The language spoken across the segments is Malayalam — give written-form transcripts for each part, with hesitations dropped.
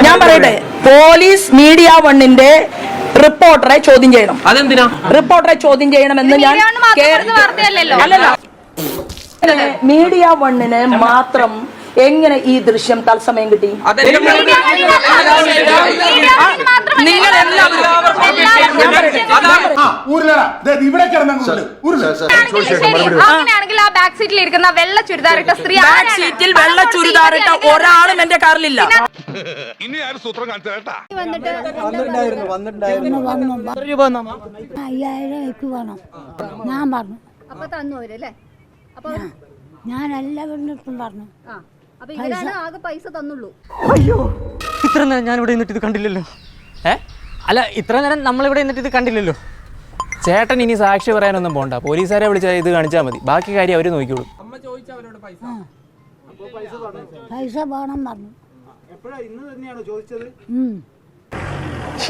ഞാൻ പറയട്ടെ, പോലീസ് മീഡിയ വണ്ണിന്റെ റിപ്പോർട്ടറെ ചോദ്യം ചെയ്യണം. അതെന്തിനാ റിപ്പോർട്ടറെ ചോദ്യം ചെയ്യണമെന്ന് ഞാൻ അല്ലല്ല, മീഡിയ വണ്ണിന് മാത്രം എങ്ങനെ ഈ ദൃശ്യം തത്സമയം കിട്ടി? നിങ്ങൾ അങ്ങനെയാണെങ്കിൽ ആ ബാക്ക് സീറ്റിൽ ഇരിക്കുന്ന വെള്ള ചുരിദാറിട്ട സ്ത്രീ ബാക്ക് സീറ്റിൽ വെള്ള ചുരിദാറിട്ട ഒരാളും എന്റെ കാറിലില്ല. ഇനി ആരും സൂത്രം കാണിച്ചു കേട്ടാ. 5000 വേണം ഞാൻ പറഞ്ഞു. അപ്പൊ തന്നു അവരല്ലേ? അപ്പൊ ഞാൻ എല്ലാവരും പറഞ്ഞു. അപ്പൊ ഇവരാണ് ആകെ പൈസ തന്നുള്ളൂ. അയ്യോ, ഇത്ര നേരം ഞാൻ ഇവിടെ നിന്നിട്ട് ഇത് കണ്ടില്ലല്ലോ. അല്ല, ഇത്ര നേരം നമ്മളിവിടെ നിന്നിട്ട് ഇത് കണ്ടില്ലല്ലോ. ചേട്ടൻ ഇനി സാക്ഷി പറയാനൊന്നും പോണ്ട, പോലീസുകാരെ വിളിച്ചാൽ ഇത് കാണിച്ചാൽ മതി, ബാക്കി കാര്യം അവര് നോക്കിയോളൂ. പൈസ വേണം പറഞ്ഞു.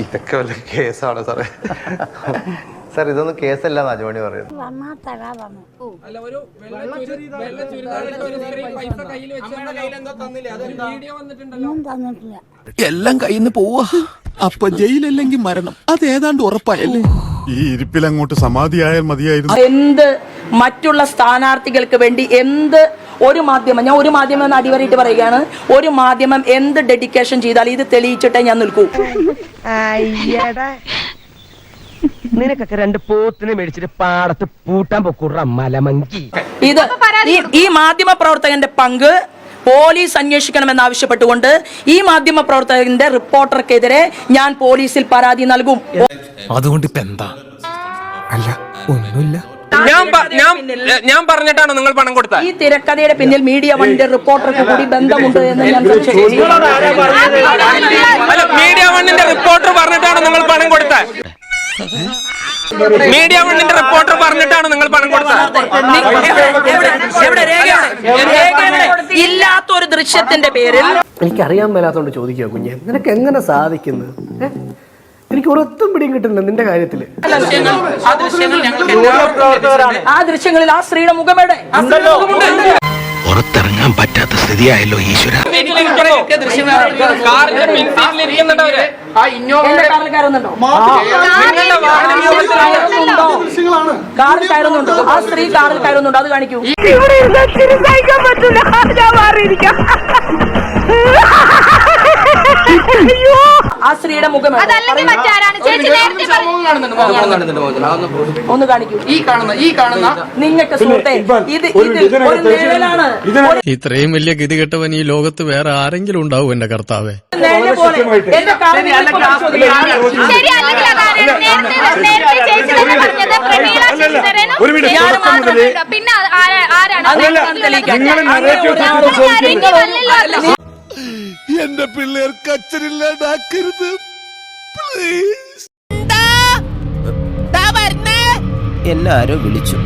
ഇതൊക്കെ വല്ല കേസാണ് സാറേ. സാർ ഇതൊന്നും കേസല്ല രാജമണി പറയുന്നത്. എല്ലാം കയ്യിൽ നിന്ന് പോവാ. അപ്പൊ ജയിലല്ലെങ്കിൽ മരണം, അത് ഏതാണ്ട് ഉറപ്പായല്ലേ? ഈ ഇരിപ്പിലങ്ങോട്ട് സമാധിയായാൽ മതിയായിരുന്നു. എന്ത് മറ്റുള്ള സ്ഥാനാർത്ഥികൾക്ക് വേണ്ടി എന്ത് ഒരു മാധ്യമം, ഞാൻ ഒരു മാധ്യമം എന്ന് അടിവരയിട്ട് പറയുകയാണ്, ഒരു മാധ്യമം എന്ത് ഡെഡിക്കേഷൻ ചെയ്താൽ ഇത് തെളിയിച്ചിട്ടേ ഞാൻ നിൽക്കൂ. നിനക്കൊക്കെ രണ്ട് പോത്തിനെ മേടിച്ചിട്ട് പാടത്ത് പൂട്ടാൻ പൊക്കൂട മലമങ്കി. ഇത് ഈ മാധ്യമ പ്രവർത്തകന്റെ പങ്ക് പോലീസ് അന്വേഷിക്കണമെന്ന് ആവശ്യപ്പെട്ടുകൊണ്ട് ഈ മാധ്യമ പ്രവർത്തകന്റെ റിപ്പോർട്ടർക്കെതിരെ ഞാൻ പോലീസിൽ പരാതി നൽകും. അതുകൊണ്ട് ഇപ്പൊ എന്താ? അല്ല, ഒന്നുമില്ല. ഞാൻ പറഞ്ഞിട്ടാണ് നിങ്ങൾ പണം കൊടുത്തത്. ഈ തിരക്കഥയുടെ പിന്നിൽ മീഡിയ വണ്ണിന്റെ റിപ്പോർട്ടർക്ക് കൂടി ബന്ധമുണ്ട് എന്ന് ഞാൻ മീഡിയ വണ്ണിന്റെ റിപ്പോർട്ടർ പറഞ്ഞിട്ടാണ് നിങ്ങൾ പണം കൊടുത്തത്. മീഡിയ വണ്ണിന്റെ റിപ്പോർട്ടർ പറഞ്ഞിട്ടാണ് നിങ്ങൾ പണം കൊടുത്തത്. ഇല്ലാത്തൊരു ദൃശ്യത്തിന്റെ പേരിൽ എനിക്കറിയാൻ മേലാത്തോണ്ട് ചോദിക്കുക കുഞ്ഞെ, നിനക്ക് എങ്ങനെ സാധിക്കുന്നത്? എനിക്ക് ഒരൊത്തും പിടിയും കിട്ടുന്നില്ല നിന്റെ കാര്യത്തില്. ആ ദൃശ്യങ്ങളിൽ ആ സ്ത്രീയുടെ മുഖമേടെ പുറത്തിറങ്ങാൻ പറ്റാത്ത സ്ഥിതിയായല്ലോ ഈശ്വര. കാറിൽ കയറുന്നുണ്ടോ? ആ സ്ത്രീ കാറിൽ കയറുന്നുണ്ടോ? അത് കാണിക്കൂ. ആ സ്ത്രീയുടെ മുഖം ഒന്ന് കാണിക്കൂ. ഈ കാണുന്ന നിങ്ങൾക്ക് സുഹൃത്തെ, ഇത് ഒരു നിഴലാണ്. ഇത്രയും വലിയ ഗതികെട്ടവൻ ഈ ലോകത്ത് വേറെ ആരെങ്കിലും ഉണ്ടാവും എന്റെ കർത്താവേ? പിന്നെ ആരാണ്? എന്റെ പിള്ളേർക്ക് അച്ഛനില്ലാണ്ടാക്കരുത് പ്ലീസ്. എന്നെ ആരോ വിളിച്ചു.